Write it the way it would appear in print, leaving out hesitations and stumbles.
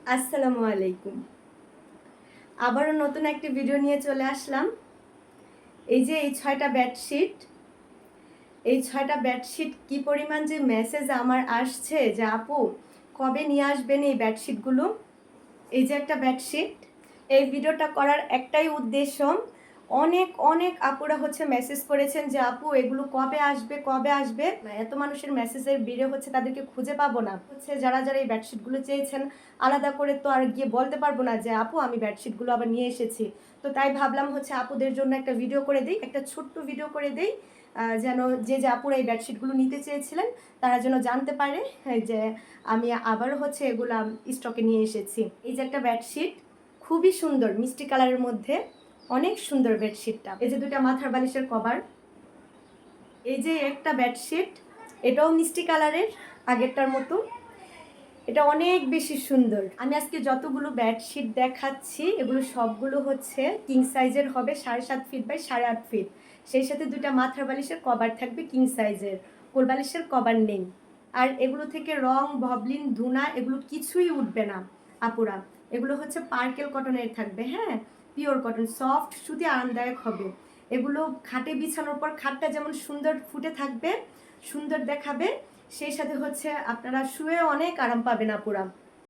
আসসালামু আলাইকুম। আবারও নতুন একটি ভিডিও নিয়ে চলে আসলাম। এই যে এই ৬টা বেডশিট, এই ৬টা বেডশিট কি পরিমাণ যে মেসেজ আমার আসছে যে আপু কবে নিয়ে আসবেন এই বেডশিটগুলো। এই যে একটা বেডশিট, এই ভিডিওটা করার একটাই উদ্দেশ্য, অনেক অনেক আপুরা হচ্ছে মেসেজ করেছেন যে আপু এগুলো কবে আসবে কবে আসবে। এত মানুষের মেসেজের ভিড়ে হচ্ছে তাদেরকে খুঁজে পাবো না, হচ্ছে যারা যারা এই বেডশিটগুলো চেয়েছেন আলাদা করে তো আর গিয়ে বলতে পারবো না যে আপু আমি বেডশিটগুলো আবার নিয়ে এসেছি। তো তাই ভাবলাম হচ্ছে আপুদের জন্য একটা ভিডিও করে দিই, একটা ছোট্ট ভিডিও করে দিই, যেন যে যে আপুরা এই বেডশিটগুলো নিতে চেয়েছিলেন তারা যেন জানতে পারে যে আমি আবারও হচ্ছে এগুলা স্টকে নিয়ে এসেছি। এই যে একটা বেডশিট, খুবই সুন্দর মিষ্টি কালারের মধ্যে, অনেক সুন্দর বেডশিটটা। এই যে দুটা মাথার বালিশের কভার, এই যে একটা বেডশিট, এটাও মিষ্টি কালারের আগেরটার মতো, এটা অনেক বেশি সুন্দর। আমি আজকে যতগুলো বেডশিট দেখাচ্ছি এগুলো সবগুলো হচ্ছে কিং সাইজের হবে, 7.5 ফিট বাই 8.5 ফিট। সেই সাথে দুইটা মাথার বালিশের কভার থাকবে কিং সাইজের, কোল বালিশের কভার নেই। আর এগুলো থেকে রং ভবলিন ধুনা এগুলো কিছুই উঠবে না আপুরা। এগুলো হচ্ছে পার্কেল কটনের থাকবে, হ্যাঁ, পিওর কটন, সফট সুতি, আরামদায়ক হবে। এগুলো খাটে বিছানোর পর খাটটা যেমন সুন্দর ফুটে থাকবে, সুন্দর দেখাবে, সেই সাথে হচ্ছে আপনারা শুয়ে অনেক আরাম পাবেন আপুরা।